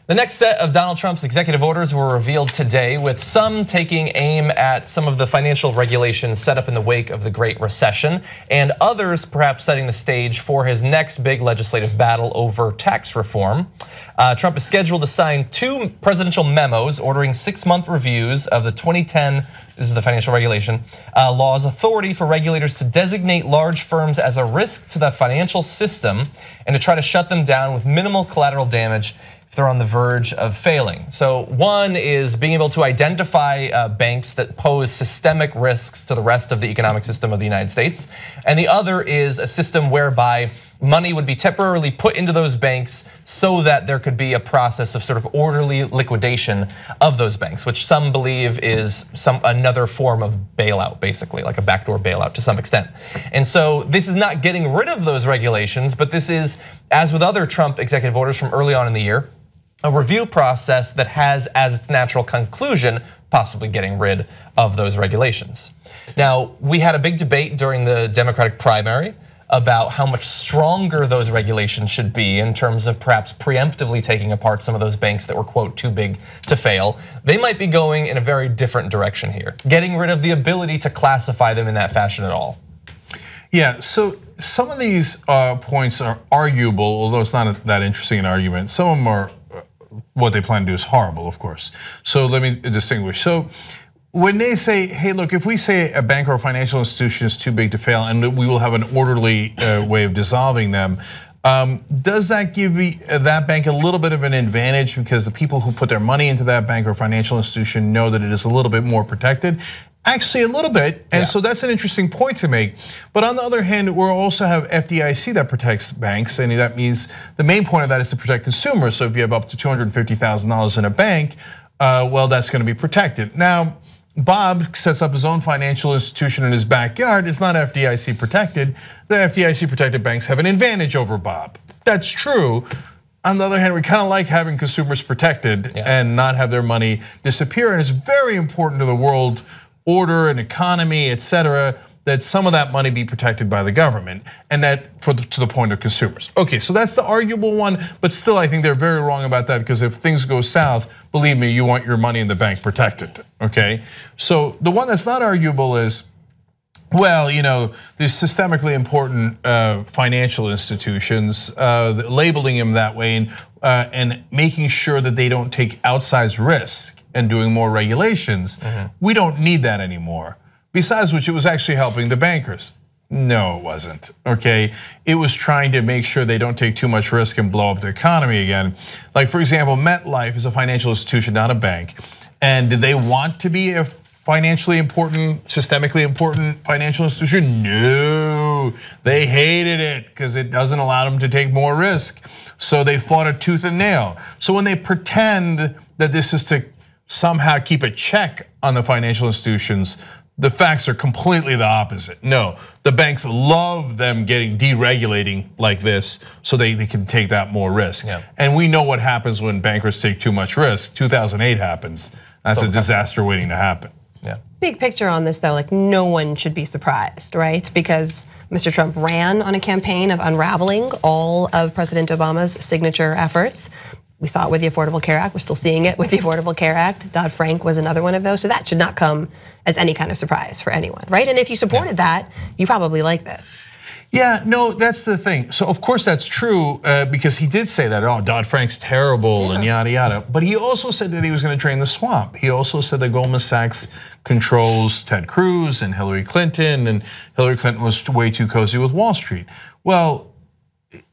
The next set of Donald Trump's executive orders were revealed today, with some taking aim at some of the financial regulations set up in the wake of the Great Recession, and others perhaps setting the stage for his next big legislative battle over tax reform. Trump is scheduled to sign 2 presidential memos ordering 6-month reviews of the 2010, this is the financial regulation, law's authority for regulators to designate large firms as a risk to the financial system and to try to shut them down with minimal collateral damage if they're on the verge of failing. So one is being able to identify banks that pose systemic risks to the rest of the economic system of the United States. And the other is a system whereby money would be temporarily put into those banks so that there could be a process of sort of orderly liquidation of those banks, which some believe is another form of bailout, basically, like a backdoor bailout to some extent. And so this is not getting rid of those regulations, but this is, as with other Trump executive orders from early on in the year, a review process that has as its natural conclusion possibly getting rid of those regulations. Now, we had a big debate during the Democratic primary about how much stronger those regulations should be in terms of perhaps preemptively taking apart some of those banks that were, quote, too big to fail. They might be going in a very different direction here, getting rid of the ability to classify them in that fashion at all. Yeah, so some of these points are arguable, although it's not that interesting an argument. Some of them are, what they plan to do is horrible, of course. So let me distinguish. So when they say, hey, look, if we say a bank or a financial institution is too big to fail and we will have an orderly way of dissolving them, does that give that bank a little bit of an advantage because the people who put their money into that bank or financial institution know that it is a little bit more protected? Actually, a little bit, and so that's an interesting point to make. But on the other hand, we also have FDIC that protects banks, and that means the main point of that is to protect consumers. So if you have up to $250,000 in a bank, well, that's going to be protected. Now, Bob sets up his own financial institution in his backyard. It's not FDIC protected. The FDIC protected banks have an advantage over Bob. That's true. On the other hand, we kind of like having consumers protected and not have their money disappear. And it's very important to the world order and economy, et cetera, that some of that money be protected by the government, and that to the point of consumers. Okay, so that's the arguable one, but still I think they're very wrong about that, because if things go south, believe me, you want your money in the bank protected, okay? So the one that's not arguable is, well, these systemically important financial institutions, labeling them that way and making sure that they don't take outsized risk and doing more regulations. We don't need that anymore. Besides which, it was actually helping the bankers. No, it wasn't, okay? It was trying to make sure they don't take too much risk and blow up the economy again. Like, for example, MetLife is a financial institution, not a bank. And did they want to be a financially important, systemically important financial institution? No, they hated it because it doesn't allow them to take more risk. So they fought it tooth and nail. So when they pretend that this is to somehow keep a check on the financial institutions, the facts are completely the opposite. No, the banks love them deregulating like this so they can take that more risk. And we know what happens when bankers take too much risk. 2008 happens. That's a disaster waiting to happen. Big picture on this though, like no one should be surprised, right? Because Mr. Trump ran on a campaign of unraveling all of President Obama's signature efforts. We saw it with the Affordable Care Act. We're still seeing it with the Affordable Care Act. Dodd-Frank was another one of those. So that should not come as any kind of surprise for anyone, right? And if you supported that, you probably like this. Yeah, no, that's the thing. So of course that's true because he did say that, oh, Dodd-Frank's terrible and yada yada. But he also said that he was going to drain the swamp. He also said that Goldman Sachs controls Ted Cruz and Hillary Clinton, and Hillary Clinton was way too cozy with Wall Street. Well,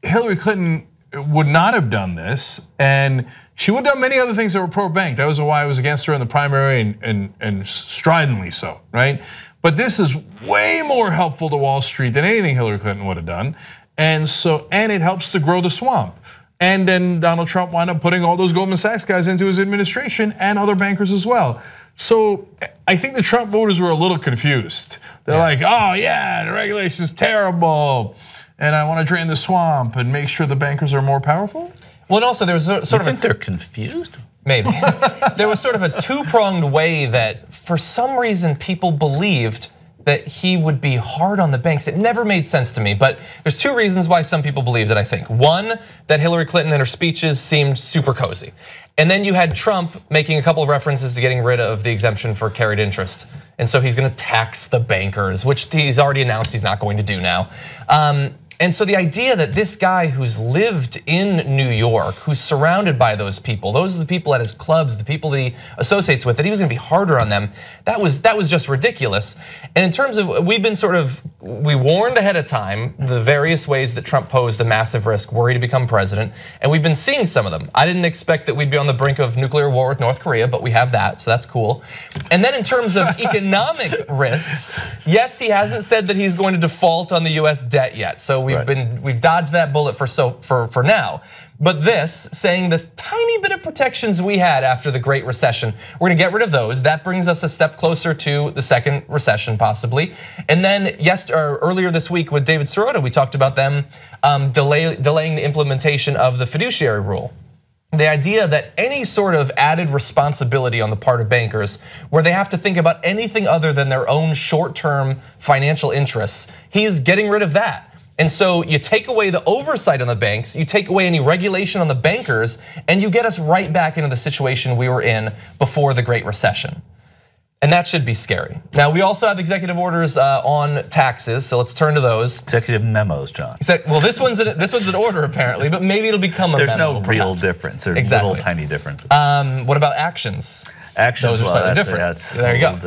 Hillary Clinton would not have done this, and she would have done many other things that were pro-bank. That was why I was against her in the primary and stridently so, right? But this is way more helpful to Wall Street than anything Hillary Clinton would have done. And it helps to grow the swamp. And then Donald Trump wound up putting all those Goldman Sachs guys into his administration and other bankers as well. So I think the Trump voters were a little confused. They're like, oh yeah, the regulation's terrible, and I want to drain the swamp and make sure the bankers are more powerful. Well, and also there's sort of think they're confused? Maybe. There was sort of a two-pronged way that for some reason people believed that he would be hard on the banks. It never made sense to me, but there's two reasons why some people believe that, I think. One, that Hillary Clinton and her speeches seemed super cozy. And then you had Trump making a couple of references to getting rid of the exemption for carried interest. And so he's gonna tax the bankers, which he's already announced he's not going to do now. And so the idea that this guy who's lived in New York, who's surrounded by those are the people at his clubs, the people that he associates with, that he was gonna be harder on them, that was just ridiculous. And in terms of, we warned ahead of time the various ways that Trump posed a massive risk were he to become president, and we've been seeing some of them. I didn't expect that we'd be on the brink of nuclear war with North Korea, but we have that, so that's cool. And then in terms of economic risks, yes, he hasn't said that he's going to default on the US debt yet, so we've dodged that bullet for now. But this, saying this tiny bit of protections we had after the Great Recession, we're gonna get rid of those. That brings us a step closer to the second recession, possibly. And then earlier this week with David Sirota, we talked about them delaying the implementation of the fiduciary rule. The idea that any sort of added responsibility on the part of bankers, where they have to think about anything other than their own short-term financial interests, he's getting rid of that. And so you take away the oversight on the banks, you take away any regulation on the bankers, and you get us right back into the situation we were in before the Great Recession. And that should be scary. Now, we also have executive orders on taxes, so let's turn to those. Executive memos, John. Well, this one's an order apparently, but maybe it'll become a memo. There's no real difference. There's little tiny differences. What about actions? Actions, those are slightly different. There you go.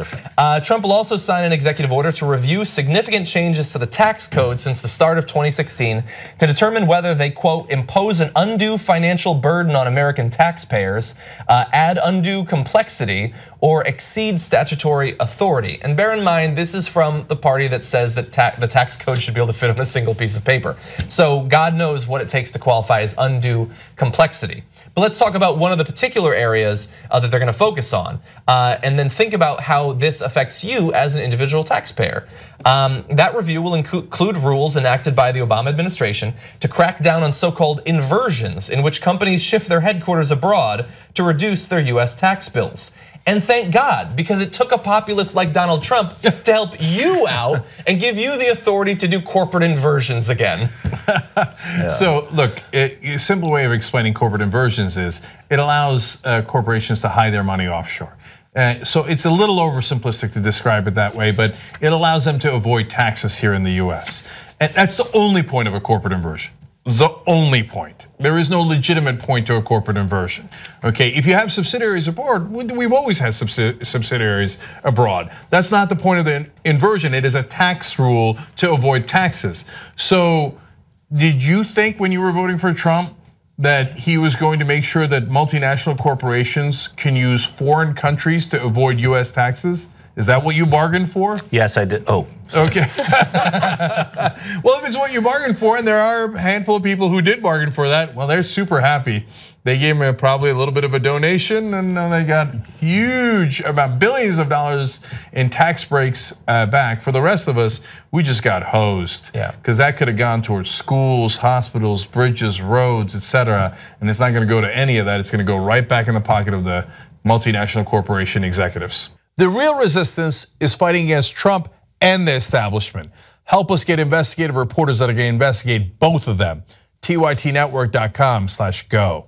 Trump will also sign an executive order to review significant changes to the tax code since the start of 2016 to determine whether they, quote, impose an undue financial burden on American taxpayers, add undue complexity, or exceed statutory authority. And bear in mind, this is from the party that says that the tax code should be able to fit on a single piece of paper. So God knows what it takes to qualify as undue complexity. But let's talk about one of the particular areas that they're gonna focus on, and then think about how this affects you as an individual taxpayer. That review will include rules enacted by the Obama administration to crack down on so-called inversions, in which companies shift their headquarters abroad to reduce their US tax bills. And thank God, because it took a populist like Donald Trump to help you out and give you the authority to do corporate inversions again. Yeah. So look, a simple way of explaining corporate inversions is it allows corporations to hide their money offshore. So it's a little oversimplistic to describe it that way, but it allows them to avoid taxes here in the US. And that's the only point of a corporate inversion. The only point. There is no legitimate point to a corporate inversion. Okay, if you have subsidiaries abroad, we've always had subsidiaries abroad. That's not the point of the inversion. It is a tax rule to avoid taxes. So did you think when you were voting for Trump that he was going to make sure that multinational corporations can use foreign countries to avoid US taxes? Is that what you bargained for? Yes, I did. Oh, sorry. Okay. Well, if it's what you bargained for, and there are a handful of people who did bargain for that, well, they're super happy. They gave him probably a little bit of a donation, and they got huge, about billions of dollars in tax breaks back. For the rest of us, we just got hosed. Yeah. Because that could have gone towards schools, hospitals, bridges, roads, etc. And it's not going to go to any of that. It's going to go right back in the pocket of the multinational corporation executives. The real resistance is fighting against Trump and the establishment. Help us get investigative reporters that are going to investigate both of them. TYTnetwork.com/go.